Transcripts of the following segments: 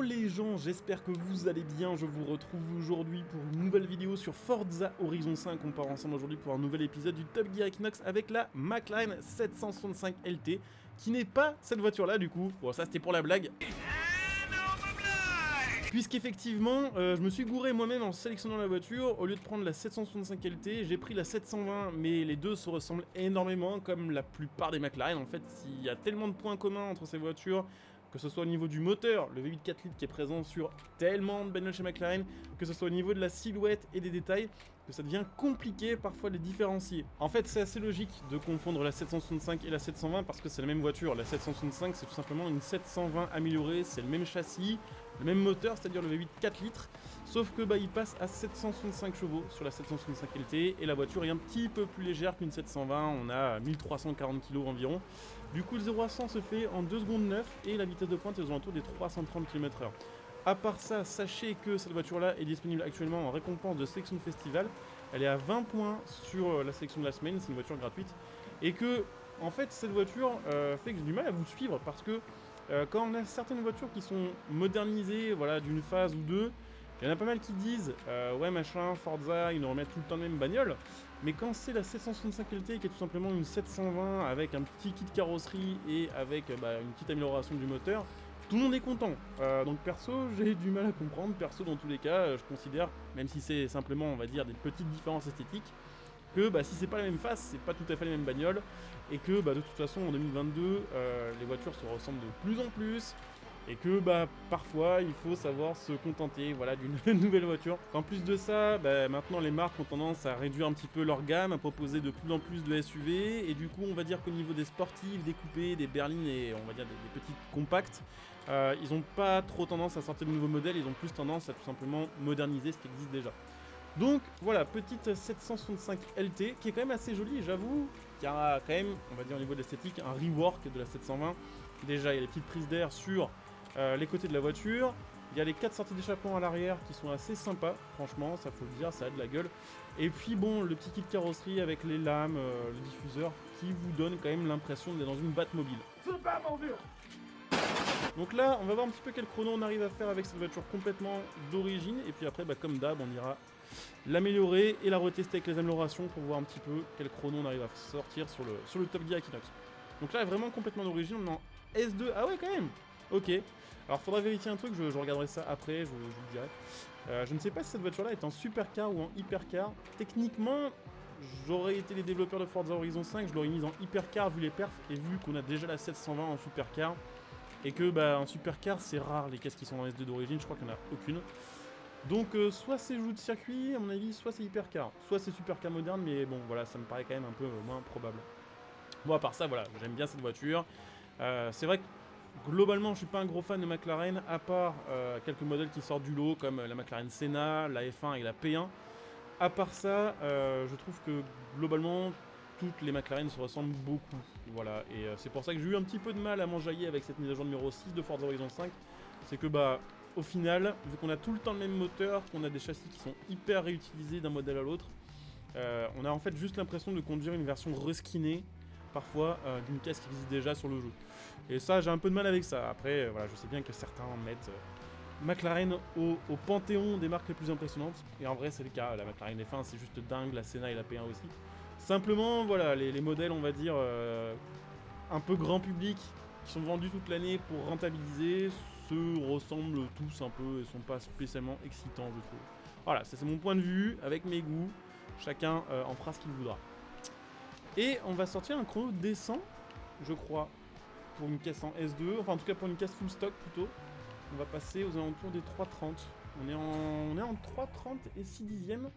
Hello les gens, j'espère que vous allez bien, je vous retrouve aujourd'hui pour une nouvelle vidéo sur Forza Horizon 5. On part ensemble aujourd'hui pour un nouvel épisode du Top Gear Equinox avec la McLaren 765 LT, qui n'est pas cette voiture là du coup, bon ça c'était pour la blague. Puisqu'effectivement, je me suis gouré moi-même en sélectionnant la voiture, au lieu de prendre la 765 LT, j'ai pris la 720, mais les deux se ressemblent énormément, comme la plupart des McLaren. En fait, il y a tellement de points communs entre ces voitures, que ce soit au niveau du moteur, le V8 4 litres qui est présent sur tellement de bagnoles chez McLaren, que ce soit au niveau de la silhouette et des détails, que ça devient compliqué parfois de les différencier. En fait, c'est assez logique de confondre la 765 et la 720 parce que c'est la même voiture. La 765, c'est tout simplement une 720 améliorée, c'est le même châssis, le même moteur, c'est-à-dire le V8 4 litres, sauf que il passe à 765 chevaux sur la 765 LT, et la voiture est un petit peu plus légère qu'une 720, on a 1340 kg environ. Du coup, le 0 à 100 se fait en 2 secondes 9, et la vitesse de pointe est aux alentours des 330 km/h. A part ça, sachez que cette voiture-là est disponible actuellement en récompense de sélection de festival. Elle est à 20 points sur la sélection de la semaine, c'est une voiture gratuite. Et que, en fait, cette voiture fait que j'ai du mal à vous suivre parce que quand on a certaines voitures qui sont modernisées, voilà, d'une phase ou deux, il y en a pas mal qui disent ouais machin, Forza, ils nous remettent tout le temps la même bagnole. Mais quand c'est la 765 LT qui est tout simplement une 720 avec un petit kit carrosserie et avec une petite amélioration du moteur, tout le monde est content. Donc perso, j'ai du mal à comprendre. Perso, dans tous les cas, je considère, même si c'est simplement, on va dire, des petites différences esthétiques, que si c'est pas la même face, c'est pas tout à fait les mêmes bagnoles, et que de toute façon en 2022, les voitures se ressemblent de plus en plus, et que parfois il faut savoir se contenter d'une nouvelle voiture. En plus de ça, maintenant les marques ont tendance à réduire un petit peu leur gamme, à proposer de plus en plus de SUV, et du coup on va dire qu'au niveau des sportives, des coupés, des berlines et on va dire des petites compactes, ils n'ont pas trop tendance à sortir de nouveaux modèles, ils ont plus tendance à tout simplement moderniser ce qui existe déjà. Donc voilà, petite 765 LT qui est quand même assez jolie, j'avoue, qui a quand même, on va dire au niveau de l'esthétique, un rework de la 720. Déjà il y a les petites prises d'air sur les côtés de la voiture, il y a les 4 sorties d'échappement à l'arrière qui sont assez sympas, franchement, ça faut le dire, ça a de la gueule. Et puis bon, le petit kit carrosserie avec les lames, le diffuseur, qui vous donne quand même l'impression d'être dans une Batmobile. C'est pas mon dur. Donc là, on va voir un petit peu quel chrono on arrive à faire avec cette voiture complètement d'origine, et puis après, comme d'hab, on ira l'améliorer et la retester avec les améliorations pour voir un petit peu quel chrono on arrive à sortir sur le Top Gear Equinox. Donc là, vraiment complètement d'origine, on est en S2, ah ouais quand même. Ok, alors faudra vérifier un truc, je regarderai ça après, je vous le dirai. Je ne sais pas si cette voiture-là est en supercar ou en hypercar. Techniquement, j'aurais été les développeurs de Forza Horizon 5, je l'aurais mise en hypercar vu les perfs, et vu qu'on a déjà la 720 en supercar, et que en supercar c'est rare les caisses qui sont en S2 d'origine, je crois qu'il n'y en a aucune. Donc soit c'est jeu de circuit à mon avis, soit c'est hypercar, soit c'est supercar moderne, mais bon voilà, ça me paraît quand même un peu moins probable. Bon, à part ça, voilà, j'aime bien cette voiture. C'est vrai que globalement, je suis pas un gros fan de McLaren, à part quelques modèles qui sortent du lot, comme la McLaren Senna, la F1 et la P1. À part ça, je trouve que globalement, toutes les McLaren se ressemblent beaucoup. Voilà, et c'est pour ça que j'ai eu un petit peu de mal à m'enjailler avec cette mise à jour numéro 6 de Forza Horizon 5. C'est que au final, vu qu'on a tout le temps le même moteur, qu'on a des châssis qui sont hyper réutilisés d'un modèle à l'autre, on a en fait juste l'impression de conduire une version reskinée, parfois, d'une caisse qui existe déjà sur le jeu. Et ça, j'ai un peu de mal avec ça. Après, voilà, je sais bien que certains mettent McLaren au panthéon des marques les plus impressionnantes, et en vrai c'est le cas, la McLaren F1 c'est juste dingue, la Senna et la P1 aussi. Simplement, voilà, les modèles, on va dire, un peu grand public, qui sont vendus toute l'année pour rentabiliser, se ressemblent tous un peu et sont pas spécialement excitants, je trouve. Voilà, ça c'est mon point de vue, avec mes goûts, chacun en fera ce qu'il voudra. Et on va sortir un chrono décent, je crois, pour une caisse en S2, enfin en tout cas pour une caisse full stock plutôt. On va passer aux alentours des 3.30. On est en 3.30 et 6 dixièmes.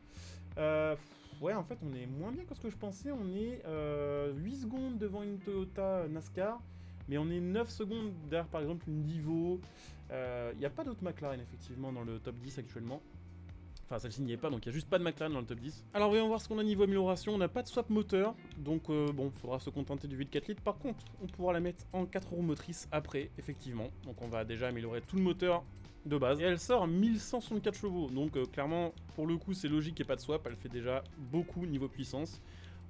Ouais, en fait, on est moins bien que ce que je pensais. On est 8 secondes devant une Toyota NASCAR, mais on est 9 secondes derrière, par exemple, une Divo. Il n'y a pas d'autres McLaren, effectivement, dans le top 10 actuellement. Enfin, celle-ci n'y est pas, donc il n'y a juste pas de McLaren dans le top 10. Alors, voyons voir ce qu'on a niveau amélioration. On n'a pas de swap moteur, donc bon, il faudra se contenter du V8 4 litres. Par contre, on pourra la mettre en 4 roues motrices après, effectivement. Donc, on va déjà améliorer tout le moteur de base. Et elle sort 1164 chevaux, donc clairement, pour le coup, c'est logique qu'il n'y ait pas de swap. Elle fait déjà beaucoup niveau puissance.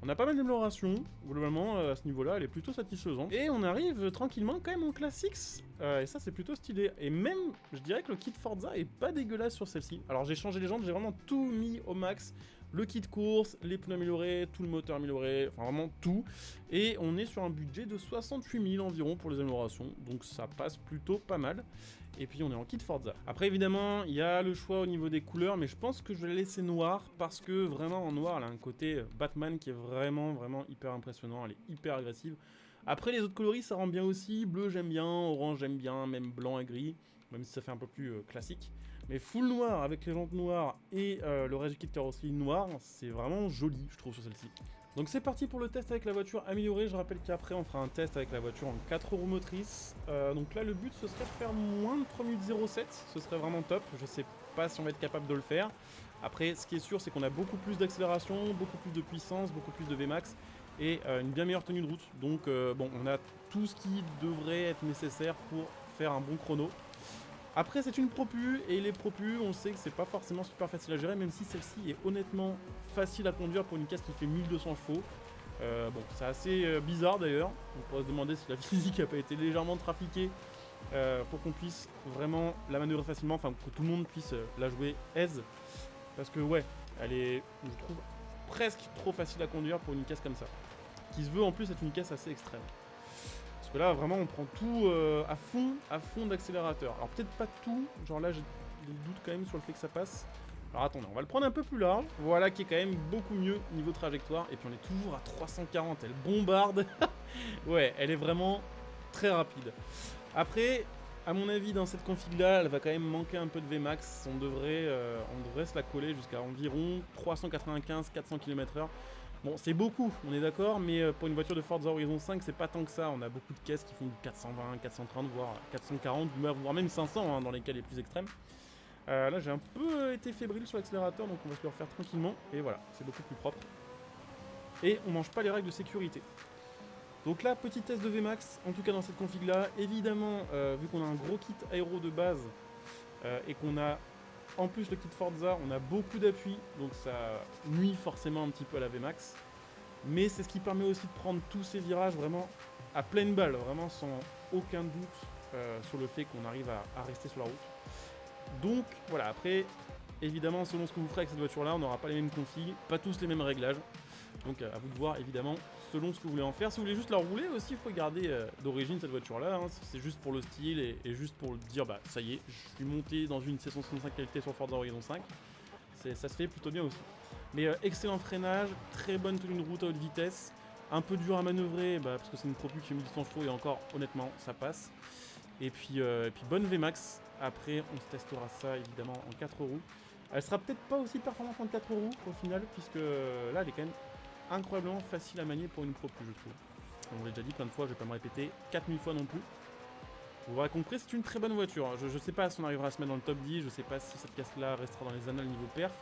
On a pas mal d'améliorations, globalement, à ce niveau-là, elle est plutôt satisfaisante. Et on arrive tranquillement quand même en classe X. Et ça c'est plutôt stylé. Et même, je dirais que le kit Forza est pas dégueulasse sur celle-ci. Alors j'ai changé les jantes, j'ai vraiment tout mis au max. Le kit course, les pneus améliorés, tout le moteur amélioré, enfin vraiment tout. Et on est sur un budget de 68 000 environ pour les améliorations. Donc ça passe plutôt pas mal. Et puis on est en kit Forza. Après évidemment, il y a le choix au niveau des couleurs, mais je pense que je vais la laisser noire parce que vraiment en noir, elle a un côté Batman qui est vraiment hyper impressionnant. Elle est hyper agressive. Après les autres coloris, ça rend bien aussi. Bleu j'aime bien, orange j'aime bien, même blanc et gris, même si ça fait un peu plus classique. Mais full noir avec les jantes noires et le reste du kit carrosserie noir, c'est vraiment joli je trouve sur celle-ci. Donc c'est parti pour le test avec la voiture améliorée. Je rappelle qu'après on fera un test avec la voiture en 4 roues motrices. Donc là le but ce serait de faire moins de 3 minutes 07, ce serait vraiment top. Je sais pas si on va être capable de le faire. Après ce qui est sûr c'est qu'on a beaucoup plus d'accélération, beaucoup plus de puissance, beaucoup plus de Vmax et une bien meilleure tenue de route. Donc bon, on a tout ce qui devrait être nécessaire pour faire un bon chrono. Après c'est une propu, et les propus on sait que c'est pas forcément super facile à gérer, même si celle-ci est honnêtement facile à conduire pour une caisse qui fait 1200 chevaux. Bon, c'est assez bizarre d'ailleurs, on pourrait se demander si la physique n'a pas été légèrement trafiquée pour qu'on puisse vraiment la manœuvrer facilement, enfin que tout le monde puisse la jouer aise. Parce que ouais, elle est, je trouve, presque trop facile à conduire pour une caisse comme ça. Qui se veut en plus être une caisse assez extrême. Parce que là vraiment on prend tout à fond d'accélérateur. Alors peut-être pas tout, genre là j'ai des doutes quand même sur le fait que ça passe. Alors attendez, on va le prendre un peu plus large. Voilà qui est quand même beaucoup mieux niveau trajectoire. Et puis on est toujours à 340, elle bombarde. Ouais, elle est vraiment très rapide. Après, à mon avis dans cette config là, elle va quand même manquer un peu de Vmax. On devrait se la coller jusqu'à environ 395-400 km/h. Bon, c'est beaucoup, on est d'accord, mais pour une voiture de Forza Horizon 5, c'est pas tant que ça. On a beaucoup de caisses qui font du 420, 430, voire 440, voire même 500 hein, dans les cas les plus extrêmes. Là, j'ai un peu été fébrile sur l'accélérateur, donc on va se le refaire tranquillement. Et voilà, c'est beaucoup plus propre. Et on mange pas les règles de sécurité. Donc là, petit test de Vmax, en tout cas dans cette config-là. Évidemment, vu qu'on a un gros kit aéro de base et qu'on a en plus le kit Forza, on a beaucoup d'appui, donc ça nuit forcément un petit peu à la Vmax. Mais c'est ce qui permet aussi de prendre tous ces virages vraiment à pleine balle, vraiment sans aucun doute sur le fait qu'on arrive à rester sur la route. Donc voilà, après, évidemment, selon ce que vous ferez avec cette voiture-là, on n'aura pas les mêmes configs, pas tous les mêmes réglages. Donc à vous de voir, évidemment, selon ce que vous voulez en faire. Si vous voulez juste la rouler aussi, il faut garder d'origine cette voiture-là. Hein. C'est juste pour le style et juste pour dire, bah ça y est, je suis monté dans une 765 qualité sur Forza Horizon 5. Ça se fait plutôt bien aussi. Mais excellent freinage, très bonne tenue de route à haute vitesse. Un peu dur à manœuvrer, parce que c'est une propu qui fait 1200 chevaux et encore, honnêtement, ça passe. Et puis bonne Vmax. Après, on se testera ça évidemment en 4 roues. Elle sera peut-être pas aussi performante en 4 roues au final, puisque là, elle est quand même incroyablement facile à manier pour une propu, je trouve. On l'a déjà dit plein de fois, je vais pas me répéter 4000 fois non plus. Vous aurez compris, c'est une très bonne voiture. Je sais pas si on arrivera à se mettre dans le top 10, je sais pas si cette caisse-là restera dans les annales niveau perf.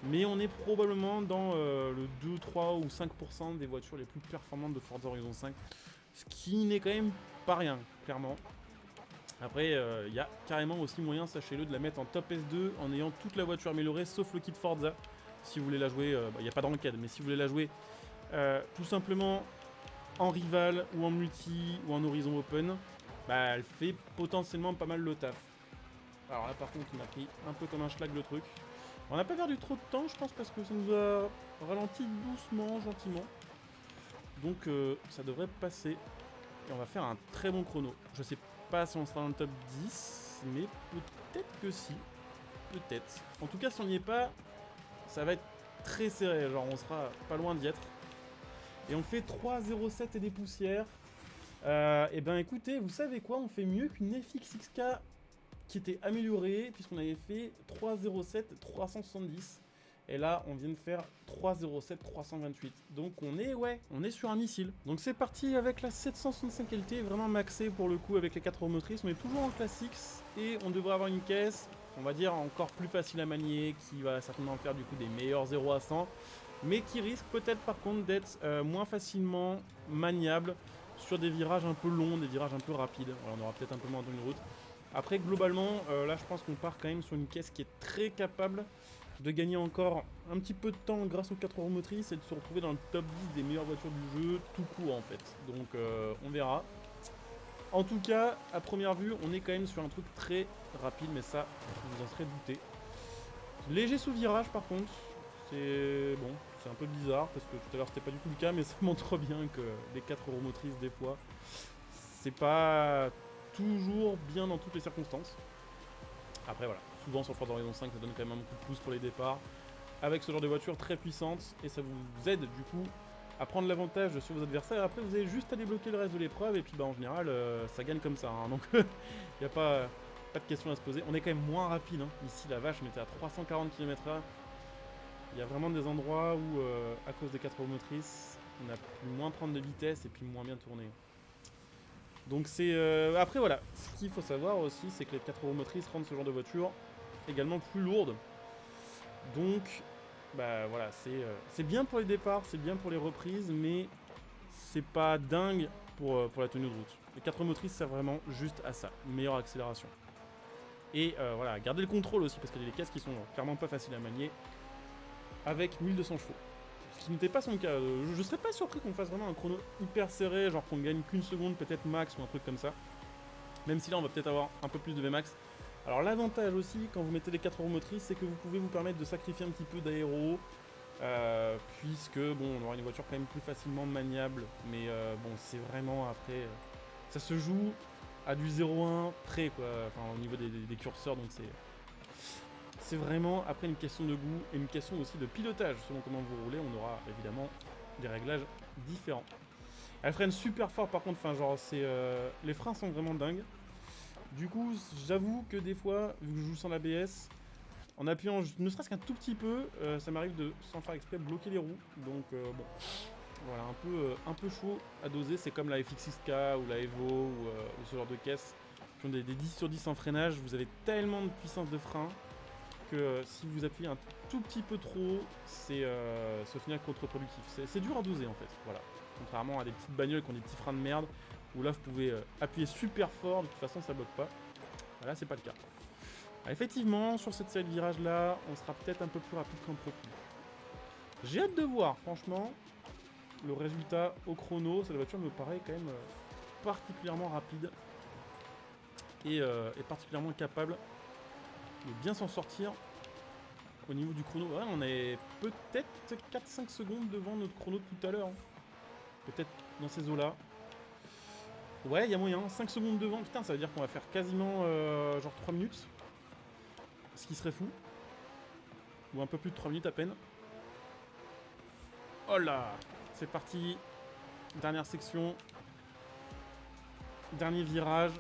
Mais on est probablement dans le 2, 3 ou 5% des voitures les plus performantes de Forza Horizon 5. Ce qui n'est quand même pas rien, clairement. Après, il y a carrément aussi moyen, sachez-le, de la mettre en top S2 en ayant toute la voiture améliorée sauf le kit Forza. Si vous voulez la jouer, il n'y a pas de ranked, mais si vous voulez la jouer tout simplement en rival ou en multi ou en horizon open, elle fait potentiellement pas mal le taf. Alors là par contre on a pris un peu comme un schlag le truc. On n'a pas perdu trop de temps je pense parce que ça nous a ralenti doucement, gentiment. Donc ça devrait passer. Et on va faire un très bon chrono. Je sais pas si on sera dans le top 10, mais peut-être que si. Peut-être. En tout cas si on n'y est pas, ça va être très serré, genre on sera pas loin d'y être. Et on fait 3,07 et des poussières. Et ben écoutez, vous savez quoi, on fait mieux qu'une FXXK qui était améliorée, puisqu'on avait fait 3,07 370. Et là, on vient de faire 3,07 328. Donc on est sur un missile. Donc c'est parti avec la 765 LT, vraiment maxée pour le coup avec les 4 roues motrices. On est toujours en Classics et on devrait avoir une caisse, on va dire encore plus facile à manier, qui va certainement faire du coup des meilleurs 0 à 100, mais qui risque peut-être par contre d'être moins facilement maniable sur des virages un peu longs, des virages un peu rapides. Alors, on aura peut-être un peu moins de route. Après globalement, là je pense qu'on part quand même sur une caisse qui est très capable de gagner encore un petit peu de temps grâce aux 4 roues motrices et de se retrouver dans le top 10 des meilleures voitures du jeu tout court en fait. Donc on verra. En tout cas, à première vue, on est quand même sur un truc très rapide, mais ça, vous en serez douté. Léger sous virage par contre, c'est bon, c'est un peu bizarre parce que tout à l'heure c'était pas du tout le cas, mais ça montre bien que les 4 roues motrices des fois, c'est pas toujours bien dans toutes les circonstances. Après voilà, souvent sur Forza Horizon 5 ça donne quand même un coup de pouce pour les départs, avec ce genre de voiture très puissante, et ça vous aide du coup à prendre l'avantage sur vos adversaires. Après vous avez juste à débloquer le reste de l'épreuve, et puis bah en général ça gagne comme ça, hein. Donc il n'y a pas de question à se poser. On est quand même moins rapide, hein. Ici la vache, on était à 340 km/h. Il y a vraiment des endroits où, à cause des 4 roues motrices, on a pu moins prendre de vitesse et puis moins bien tourner. Donc c'est... Après voilà, ce qu'il faut savoir aussi, c'est que les 4 roues motrices rendent ce genre de voiture également plus lourde. Donc, bah voilà, c'est bien pour les départs, c'est bien pour les reprises, mais c'est pas dingue pour la tenue de route. Les 4 roues motrices servent vraiment juste à ça, une meilleure accélération. Et voilà, garder le contrôle aussi, parce qu'il y a des caisses qui sont clairement pas faciles à manier, avec 1200 chevaux. Ce qui n'était pas son cas. Je serais pas surpris qu'on fasse vraiment un chrono hyper serré, genre qu'on gagne qu'une seconde peut-être max ou un truc comme ça. Même si là on va peut-être avoir un peu plus de Vmax. Alors l'avantage aussi quand vous mettez les 4 roues motrices, c'est que vous pouvez vous permettre de sacrifier un petit peu d'aéro, puisque bon, on aura une voiture quand même plus facilement maniable, mais bon c'est vraiment après, ça se joue à du 0,1 près quoi, enfin au niveau des curseurs, donc c'est vraiment après une question de goût et une question aussi de pilotage. Selon comment vous roulez, on aura évidemment des réglages différents. Elle freine super fort par contre, enfin genre c'est les freins sont vraiment dingues. Du coup, j'avoue que des fois, vu que je joue sans l'ABS, en appuyant ne serait-ce qu'un tout petit peu, ça m'arrive de, sans faire exprès, bloquer les roues. Donc bon, voilà, un peu chaud à doser. C'est comme la FX6K ou la Evo ou ce genre de caisse qui ont des 10 sur 10 en freinage. Vous avez tellement de puissance de frein que si vous appuyez un tout petit peu trop, c'est au final contre-productif. C'est dur à doser en fait, voilà. Contrairement à des petites bagnoles qui ont des petits freins de merde, où là vous pouvez appuyer super fort, de toute façon ça bloque pas. Là c'est pas le cas. Alors, effectivement, sur cette série de virages là, on sera peut-être un peu plus rapide qu'en Pro Plus. J'ai hâte de voir, franchement, le résultat au chrono. Cette voiture me paraît quand même particulièrement rapide et particulièrement capable de bien s'en sortir au niveau du chrono. Ouais, on est peut-être 4-5 secondes devant notre chrono de tout à l'heure. Hein. Peut-être dans ces eaux-là. Ouais, il y a moyen. 5 secondes devant. Putain, ça veut dire qu'on va faire quasiment genre 3 minutes. Ce qui serait fou. Ou un peu plus de 3 minutes à peine. Oh là! C'est parti. Dernière section. Dernier virage.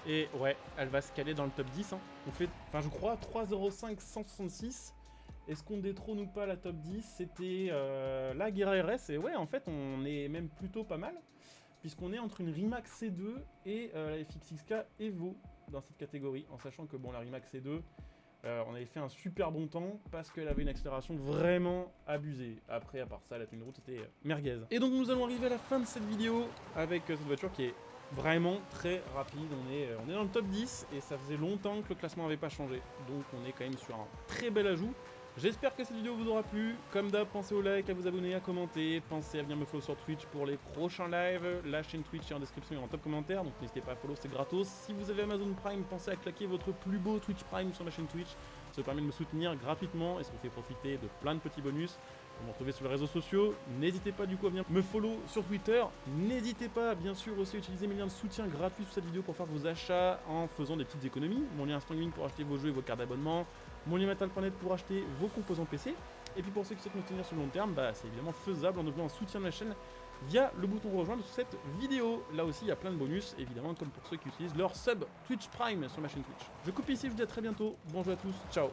Et ouais, elle va se caler dans le top 10. Hein. On fait, enfin je crois, 3,05 166. Est-ce qu'on détrône ou pas la top 10? C'était la Guerra RS. Et ouais, en fait, on est même plutôt pas mal. Puisqu'on est entre une Rimac C2 et la FX6K Evo dans cette catégorie. En sachant que bon, la Rimac C2, on avait fait un super bon temps parce qu'elle avait une accélération vraiment abusée. Après, à part ça, la tenue de route était merguez. Et donc nous allons arriver à la fin de cette vidéo avec cette voiture qui est vraiment très rapide. On est dans le top 10 et ça faisait longtemps que le classement n'avait pas changé. Donc on est quand même sur un très bel ajout. J'espère que cette vidéo vous aura plu. Comme d'hab, pensez au like, à vous abonner, à commenter. Pensez à venir me follow sur Twitch pour les prochains lives. La chaîne Twitch est en description et en top commentaire. Donc n'hésitez pas à follow, c'est gratos. Si vous avez Amazon Prime, pensez à claquer votre plus beau Twitch Prime sur ma chaîne Twitch. Ça permet de me soutenir gratuitement et ça vous fait profiter de plein de petits bonus. Vous me retrouvez sur les réseaux sociaux. N'hésitez pas du coup à venir me follow sur Twitter. N'hésitez pas bien sûr aussi à utiliser mes liens de soutien gratuits sous cette vidéo pour faire vos achats en faisant des petites économies. Mon lien Instant Gaming pour acheter vos jeux et vos cartes d'abonnement. Mon lien Metal.net pour acheter vos composants PC. Et puis pour ceux qui souhaitent me soutenir sur le long terme, bah, c'est évidemment faisable en devenant un soutien de la chaîne via le bouton rejoindre sous cette vidéo. Là aussi il y a plein de bonus, évidemment comme pour ceux qui utilisent leur sub Twitch Prime sur ma chaîne Twitch. Je coupe ici, je vous dis à très bientôt. Bonjour à tous, ciao.